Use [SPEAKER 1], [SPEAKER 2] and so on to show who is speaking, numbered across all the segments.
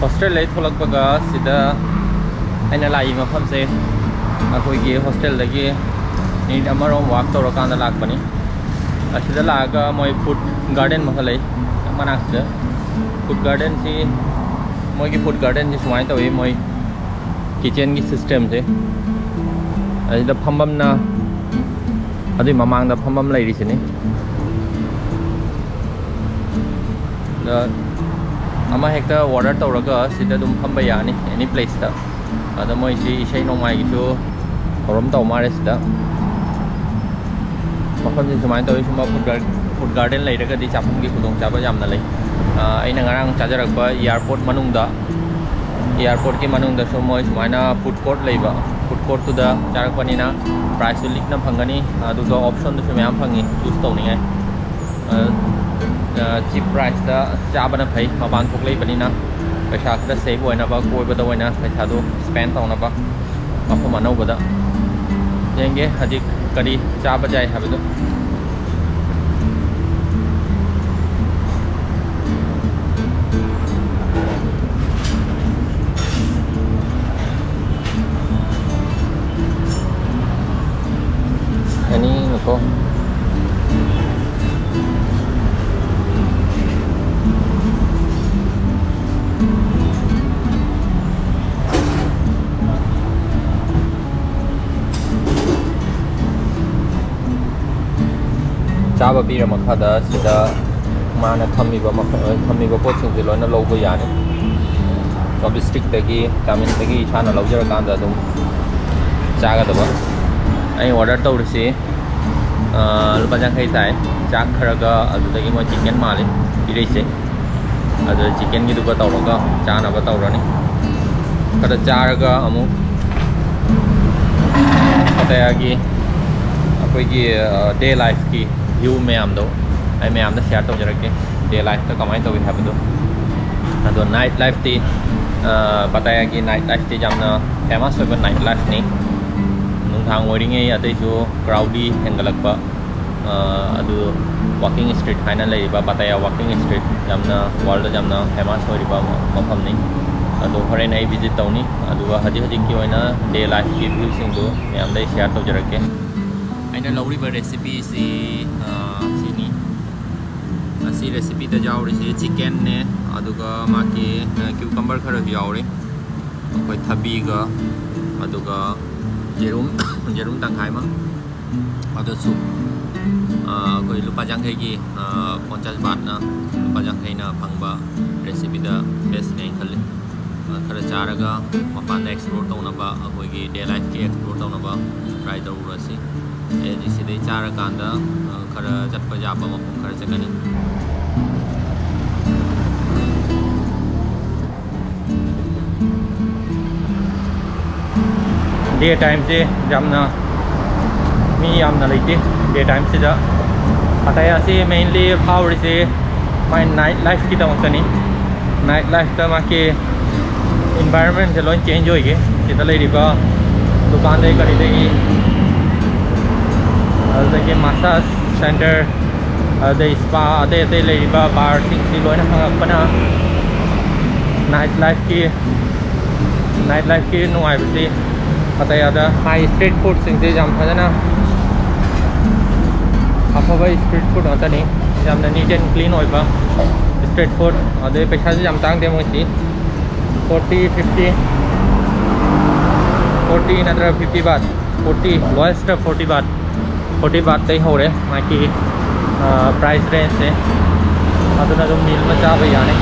[SPEAKER 1] hostel lấy thu lắc baga sida aina lai mafamse akoi gi hostel lagi ni amarom walk to rakan da lak pani asida laga moi food garden mahalai manak da food garden si moi gi food garden ji smai to moi kitchen gi system je asida phambam na adi mamang da phambam lai ri sini da ama hekta order tawraga sida dum phamba yani any place ta ada moi si isai nomai gi chu horom taw mare sida mafam ji sumai tawi sumba food garden lai raga di chapum gi khudong chaba yamna lai aina ngarang chajarakpa airport manungda airport ki manungda so moi sumaina food court leiba food court tu da charakpani na price likna phangani adu ga option du myam phangi choose tawningai cheap price da chabana phai maban thok lei panina paisa khada save oina ba koi bada oina paisa do spend tawna ba mafam anau bada yenge haji kari chaba jai habadu ani nako chaba bira makhada sida mana thamiba pot sing loina logo yani job stick tagi kamin tagi chana lojara kanda dum chaga daba ai order tawrisi lupa jangkai tai chak kharaga adu tagi mo chicken mali ireise adu chicken gi duba tawraga chana ba tawrani kada charaga amu Pattaya gi akoi gi day life ki view mayamdo ai mayamda share tawjarake day life ta kamai tawi habdu ado night life ti Pattaya gi night life ti jamna famous oiba night life ni nungthang oiringe atai chu crowdy hengalakpa adu walking street haina leiba Pattaya walking street jamna world jamna famous oiriba mafamni ado horen ai visit tawni aduga haji ki oina day life ki view singdo mayamda share tawjarake aina lawriba recipe si sini asi recipe da jawri si chicken ne aduga maki cucumber khara jawri koi thabi ga aduga jerum tangkai ma adu soup koi lupa jangkai gi 50 baht na lupa jangkai na phangba recipe da best ne khali khara charaga mapan explore tawna ba koi gi day life ki explore tawna ba try tawrasi जिससे चार कांदा खरा चटपा जापा मफम खरा चकनी day time से जामना मी यामना लेते day time से जा Pattaya से मेनली फावरी से माय नाइट लाइफ की तमकनी नाइट लाइफ ता माके एनवायरनमेंट से लोन चेंज होइगे सिदा लेरिबा दुकान दे करी देगी the massage center the spa the leiba bar sing si loina phangakpana night life ki nuai bisi Pattaya da high street food sing je jam phajana aphaba street food atani jamna neat and clean oiba street food ade paisa je jam tang de mo si 40 natra 50 baht 40 lowest 40 baht 40 baht tei hore maki price range se aduna dum meal ma cha ba yani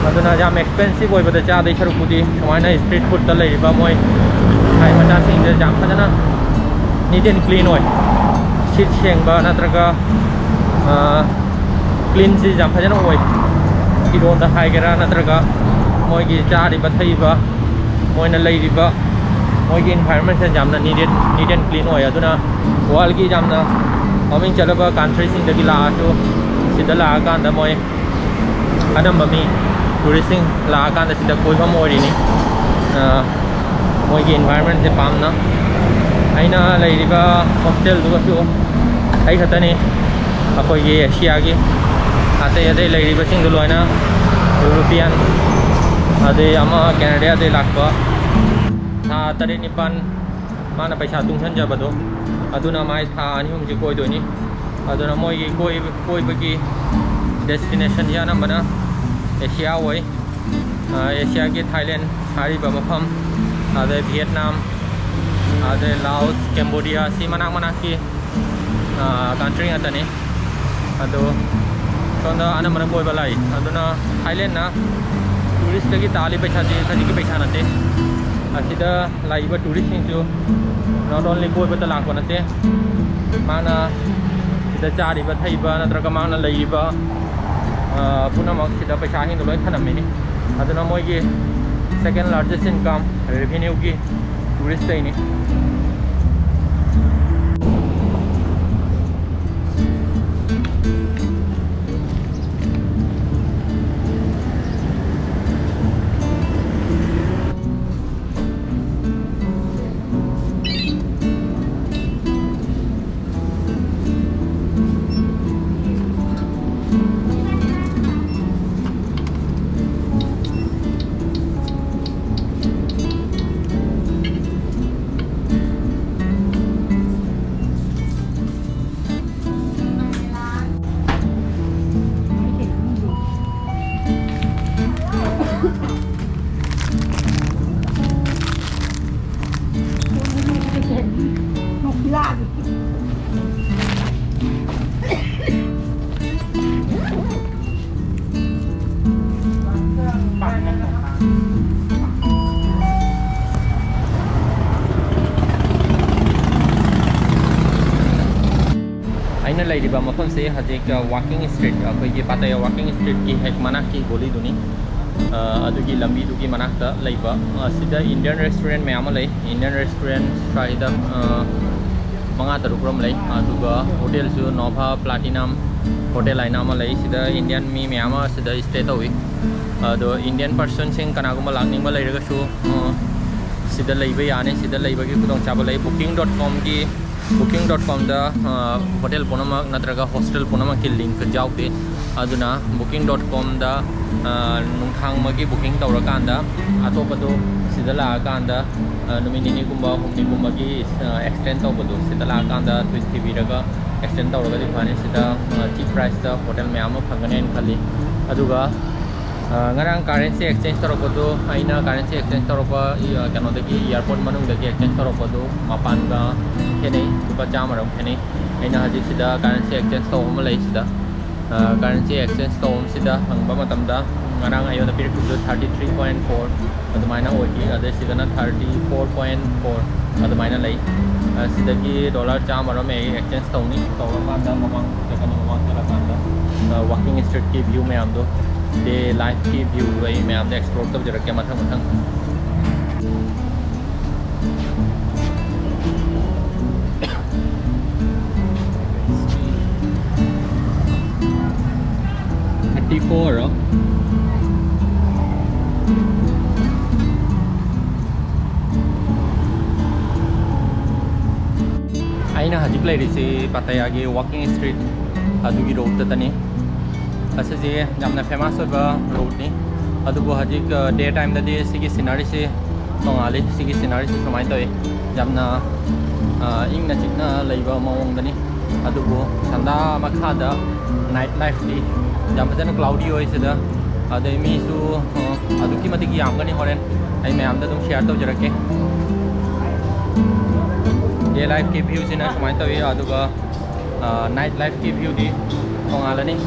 [SPEAKER 1] aduna jam expensive oi bada cha dei charu pudi samaina street food ta lei ba moi hai ma cha sing je jam phajana neat and clean oi chit cheng ba natraga clean ji jam phajana oi iron da hai gera natraga moi gi cha ri ba thai ba moi na lei ri ba moi gi environment se jamna neat and clean oi aduna wall gi jamna maming chalaba country sing dagi la asu sida la kan da moi adam bami touristing la kan da sida koi bam oi ni moi gi environment se pamna aina lai riba hostel du su ai khatani akoi gi asia gi ate ate lai riba sing du loina European Ade ama Canada de lakpa tha tare nipan mana paisa tungsan jabado aduna mai tha ani hum ji koi doni aduna moi gi koi bagi destination ya namana Asia oi Asia ki Thailand hari ba mafam ade Vietnam ade Laos Cambodia si mana ki country atani ado sonda ana mana koi balai aduna Thailand na tourist ki tali paisa ji thadi ki paisa nate asida laiba tourist singju not only koi bata lang nate mana sida chari ba thaiba natraga mana laiba puna mak sida paisa hin loi thanami ni aduna moi gi second largest income revenue ki tourist ni aina laiba mafamse hajik walking street koi gi Pattaya walking street ki hek mana ki goli duni adugi lambi dugi manakta laiba sida Indian restaurant mayam lai Indian restaurant sida manga tarukrom lai aduga hotel su Nova Platinum hotel aina ma lai sida Indian mi mayam sida stay tawi ado Indian person sing kanaguma langning ma lairaga su sida laiba yani sida laiba ki kudong chaba lai booking.com da hotel punama natraga hostel punama ki link jaude aduna booking.com da nungthang magi booking tawrakanda atopado sida la kanda numini gumba humni gumba gi extend tawbado sida la kanda 20 biraga extend tawraga di phane sida cheap price da hotel mayam phangane khali aduga ngarang currency exchange tawrapado aina currency exchange tawrapa kano dagi airport manung dagi exchange tawrapado mapan ga khene rupa chamaram khene aina haji sida currency exchange tawm lai sida currency exchange tawm sida hangba matamda ngarang ayo na pir 33.4 adumaina oi ade sida na 34.4 adumaina lai sida ki dollar chamaram e exchange tawni tawma da mamang tekani mamang kala kanda walking street ki view me amdo day life ki view rai me amde explore tab jara ke mathang mathang Four aina hajik lai ri si Pattaya gi walking street adugi road ta tani ase je jamna famous ba road ni adugo hajik day time da de sigi scenery se tongali sigi scenery se samai toy jamna ingna chikna leiba mawong dani adugo sanda makha da night life ni jam fazana cloudy oi sida ade mi su aduki matik yam gani horen ai mayam da dum share taw jarake day life ki view sina samai taw aduga night life ki view di tongalani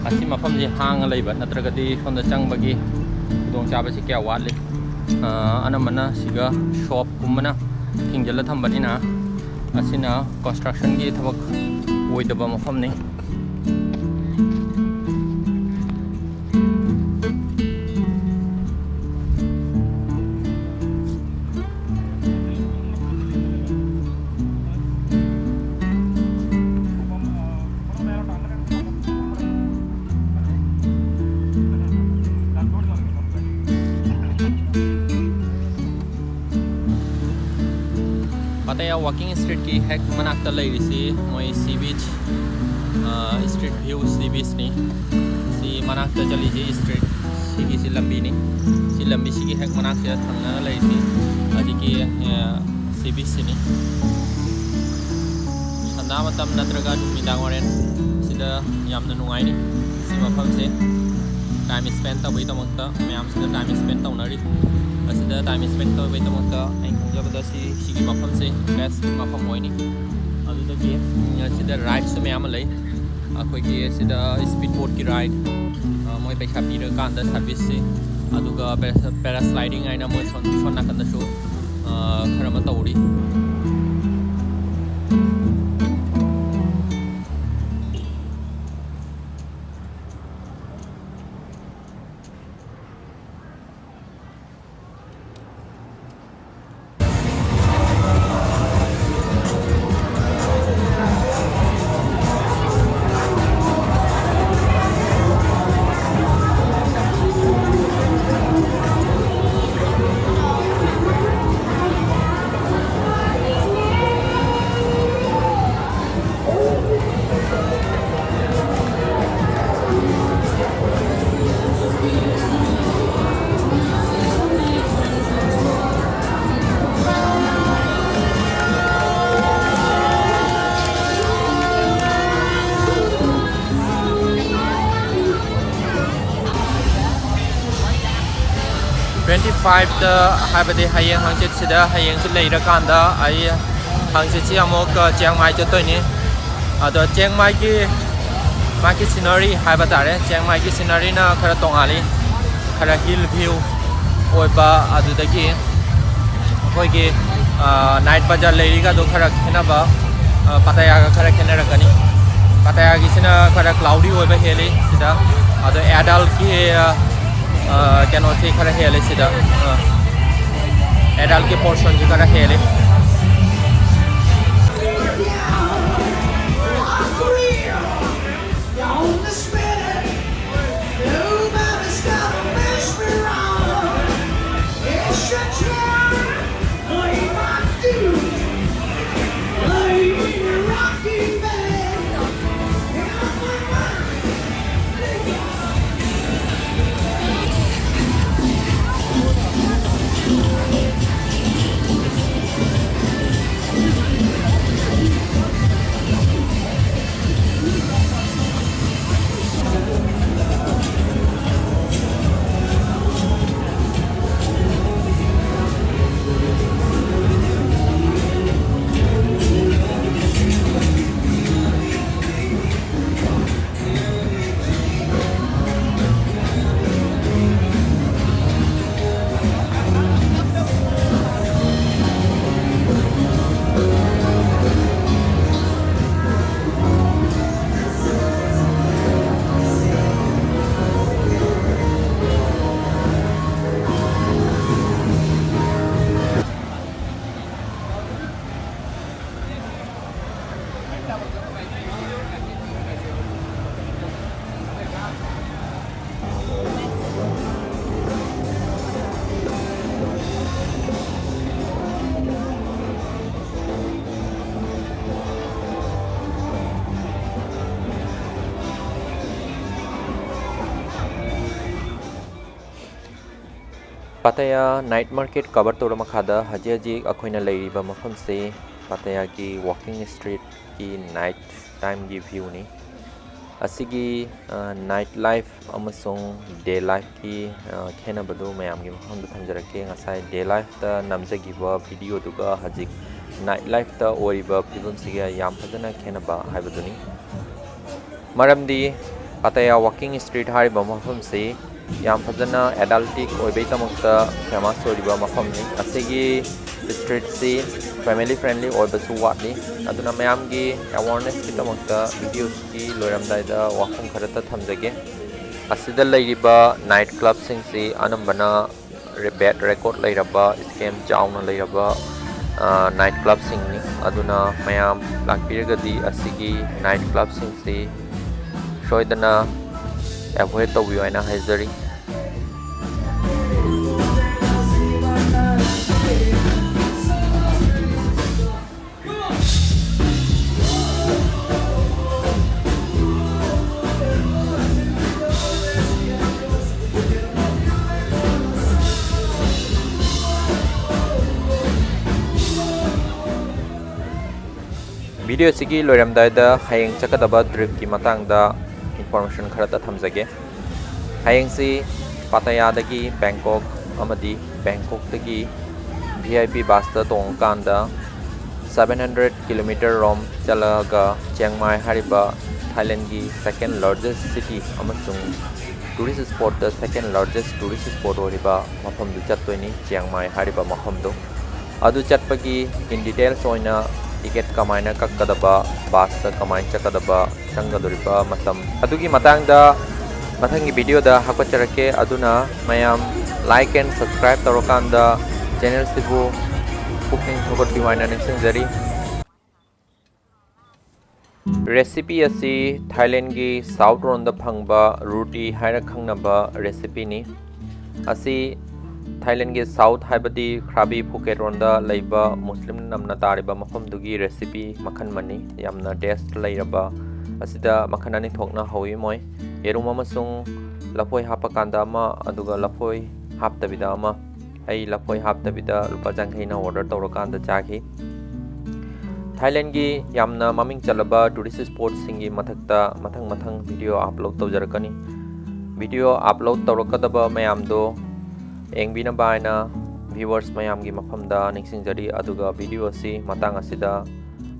[SPEAKER 1] ꯑꯁꯤ ꯃꯐꯝꯁꯤ ꯍꯥꯡꯉ ꯂꯩꯕ ꯅꯠꯇ꯭ꯔꯒꯗꯤ ꯁꯣꯝꯗ ꯆꯪꯕꯒꯤ ꯈꯨꯗꯣꯡꯆꯥꯕꯁꯤ ꯀꯌꯥ ꯋꯥꯠꯂꯤ ꯑꯅꯝꯕꯅ ꯁꯤꯒ ꯁꯣꯞꯀꯨꯝꯕꯅ ꯊꯤꯡꯖꯤꯜꯂ ꯊꯝꯕꯅꯤꯅ ꯑꯁꯤꯅ ꯀꯟꯁꯇ꯭ꯔꯛꯁꯟꯒꯤ ꯊꯕꯛ ꯑꯣꯏꯗꯕ ꯃꯐꯝꯅꯤ Pattaya walking street ki hek manakta lairisi moi sea beach street view sea beach ni si manakta chali ji street sigi si lambi ni si lambi sigi hek manakta thangna lairisi aji ki sea beach ni sanda matam natraga midang oren sida yamna nungai ni si mafam se time spend ta bai tamakta mayam sida time spend tawnari asida time spend ta bai tamakta ai khongjabada sigi mafam se best mafam oini adudagi sida ride se mayam lai akhoi gi sida speed boat ki ride moi paisa pira kanda service se aduga parasliding aina moi son nakanda shu khara ma tawri 25 da habade hayeng hangchit sida hayeng chu leira kanda ai hangchit chi amok Chiang Mai chotoi ni ado Chiang Mai ki maki scenery haiba tare Chiang Mai ki scenery na khara tongali khara hill view oiba adudagi koi ki night bazaar leiri ga do khara khenaba Pattaya ga khara khenarakani Pattaya gi sina khara cloudy oiba heli sida ado adult ki cannot see khara hele sida adult ki portion ji khara hele Pattaya night market cover to makada haji akoina leiriba mafam se Pattaya ki walking street ki night time gi view ni asigi night life amasung day life ki khenaba do mayam gi mafam do thamjarake ngasai day life ta namjagi ba video duga haji night life ta oriba film siga yam phajana khenaba haibaduni maramdi Pattaya walking street hariba mafamse yam fajana adultic oiba famous oiba mafamni asigi street si family friendly oibasu watni aduna mayamgi awareness kitamakta videos ki loiramdaida wafum kharata thamjage asida lairiba night club singsi anambana bad record lairaba scam jauna lairaba night club singni aduna mayam lakpiragadi asigi night club singsi soidana avoid tawbiyo aina haizari video sigi loiramdaida hayeng chakadaba trip ki matangda information kharata thamjage hayeng si Pattaya dagi Bangkok amadi Bangkok dagi VIP bus ta tongkanda 700 km rom chalaga Chiang Mai hariba Thailand gi second largest city amasung tourist spot the second largest tourist spot oriba mafam du chattoini Chiang Mai hariba mafam do adu chatpagi in details oina ticket kamaina kakkadaba bus ta kamain chakadaba changadoriba matam adugi matangda mathangi video da hapacharake aduna mayam like and subscribe tarokanda channel sibu cooking thogot biwaina nisingzari recipe asi Thailand gi south ron da phangba roti haira khangnaba recipe ni asi Thailand gi south haibadi Krabi Phuket ronda leiba Muslim namna tariba mafam dugi recipe makhan mani yamna taste lairaba asida makhanani thokna hawi moi yerum amasung lapoi hapakanda ama aduga lapoi haptabida ama ai lapoi haptabida lupa jangkhaina order tawrakanda chakhi Thailand gi yamna maming chalaba tourist spot singi mathakta mathang video upload tawjarakani video upload tawrakadaba mayamdo engbina baina viewers mayamgi mafamda ningsingjari aduga video si matang asida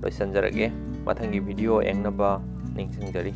[SPEAKER 1] loisanjarage mathangi video engnaba ningsingjari